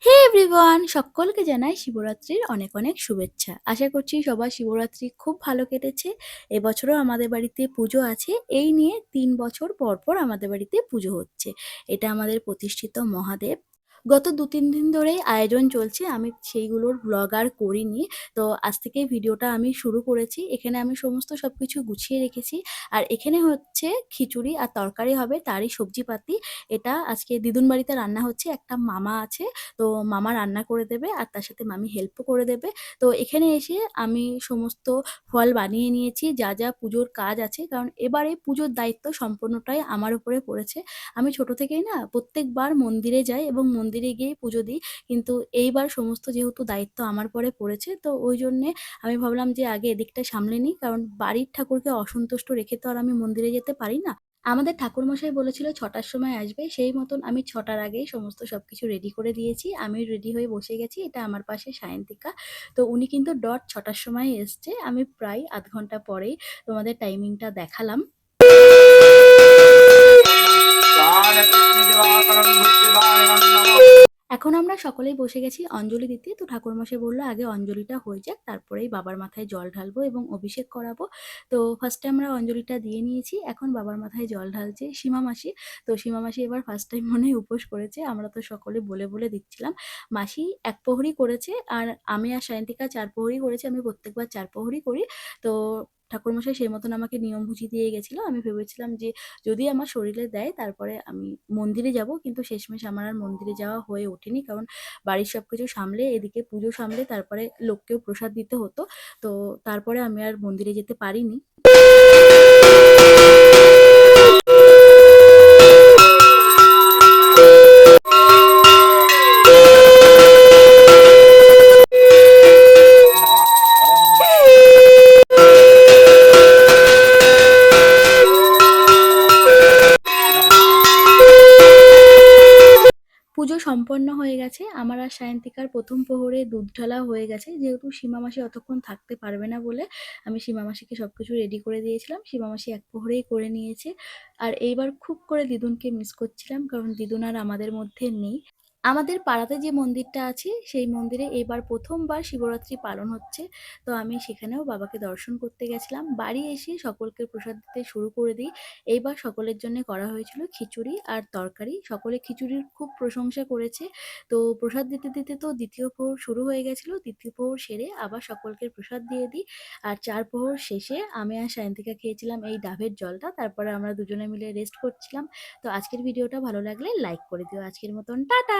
হে everyone, সকলকে জানাই শিবরাত্রির অনেক অনেক শুভেচ্ছা। আশা করছি সবার শিবরাত্রি খুব ভালো কেটেছে। এবছরও আমাদের বাড়িতে পুজো আছে। এই নিয়ে ৩ বছর পর পর আমাদের বাড়িতে পুজো হচ্ছে। এটা আমাদের প্রতিষ্ঠিত মহাদেব। গত ২-৩ দিন ধরেই আয়োজন চলছে। আমি সেইগুলোর ভ্লগ আর করিনি। তো আজ থেকেই ভিডিওটা আমি শুরু করেছি। এখানে আমি সমস্ত সবকিছু গুছিয়ে রেখেছি। আর এখানে হচ্ছে খিচুড়ি আর তরকারি হবে, তারই সবজিপাতি। এটা আজকে দিদুন বাড়িতে রান্না হচ্ছে। একটা মামা আছে, তো মামা রান্না করে দেবে আর তার সাথে মামি হেল্পও করে দেবে। তো এখানে এসে আমি সমস্ত ফল বানিয়ে নিয়েছি, যা যা পুজোর কাজ আছে, কারণ এবারে পুজোর দায়িত্ব সম্পূর্ণটাই আমার উপরে পড়েছে। আমি ছোট থেকেই না প্রত্যেকবার মন্দিরে যাই এবং মন্দিরে গিয়েই পুজো দিই, কিন্তু এইবার সমস্ত যেহেতু দায়িত্ব আমার পরে পড়েছে, তো ওই জন্যে আমি ভাবলাম যে আগে এদিকটা সামলে নিই, কারণ বাড়ির ঠাকুরকে অসন্তুষ্ট রেখে তো আর আমি মন্দিরে যেতে পারি না। আমাদের ঠাকুরমশাই বলেছিল ৬টার সময় আসবে, সেই মতন আমি ৬টার আগেই সমস্ত সবকিছু রেডি করে দিয়েছি। আমি রেডি হয়ে বসে গেছি। এটা আমার পাশে সায়ন্তিকা। তো উনি কিন্তু ডট ৬টার সময় এসছে। আমি প্রায় ০.৫ ঘন্টা পরেই তোমাদের টাইমিংটা দেখালাম। এখন আমরা সকলেই বসে গেছি অঞ্জলি দিতে। তো ঠাকুরমশাই বলল আগে অঞ্জলিটা হয়ে যাক, তারপরেই বাবার মাথায় জল ঢালবো এবং অভিষেক করাবো। তো ফার্স্টে আমরা অঞ্জলিটা দিয়ে নিয়েছি। এখন বাবার মাথায় জল ঢালছে সীমা মাসি। তো সীমা মাসি এবার ফার্স্ট টাইম মনে হয় উপোস করেছে। আমরা তো সকলে বলে বলে দিচ্ছিলাম। মাসি ১ প্রহরই করেছে আর আমি আর সায়ন্তিকা ৪ প্রহরই করেছি। আমি প্রত্যেকবার ৪ প্রহরই করি। তো ঠাকুরমশাই সেই মতন আমাকে নিয়ম বুঝিয়ে দিয়ে গেছিল। আমি ভেবেছিলাম যে যদি আমার শরীরে দেয় তারপরে আমি মন্দিরে যাব, কিন্তু শেষমেশ আমার আর মন্দিরে যাওয়া হয়ে ওঠেনি, কারণ বাড়ির সবকিছু সামলে এদিকে পুজো সামলে তারপরে লোককেও প্রসাদ দিতে হতো। তো তারপরে আমি আর মন্দিরে যেতে পারিনি। পুজো সম্পন্ন হয়ে গেছে। আমার আর সায়ন্তিকার ১ম প্রহরে দুধ ঢালা হয়ে গেছে। যেহেতু সীমা মাসি অতক্ষণ থাকতে পারবে না বলে আমি সীমা মাসিকে সবকিছু রেডি করে দিয়েছিলাম। সীমা মাসি ১ প্রহরেই করে নিয়েছে। আর এইবার খুব করে দিদুনকে মিস করছিলাম, কারণ দিদুন আর আমাদের মধ্যে নেই। আমাদের পাড়াতে যে মন্দিরটা আছে সেই মন্দিরে এবার ১ম বার শিবরাত্রি পালন হচ্ছে। তো আমি সেখানেও বাবাকে দর্শন করতে গেছিলাম। বাড়ি এসে সকলকে প্রসাদ দিতে শুরু করে দিই। এইবার সকলের জন্য করা হয়েছিল খিচুড়ি আর তরকারি। সকলে খিচুড়ির খুব প্রশংসা করেছে। তো প্রসাদ দিতে দিতে তো ২য় প্রহর শুরু হয়ে গেছিল। ২য় প্রহর সেরে আবার সকলকে প্রসাদ দিয়ে দিই। আর ৪ প্রহর শেষে আমি আর সায়ন্তিকা খেয়েছিলাম এই ডাবের জলটা। তারপরে আমরা দুজনে মিলে রেস্ট করছিলাম। তো আজকের ভিডিওটা ভালো লাগলে লাইক করে দিও। আজকের মতন টাটা।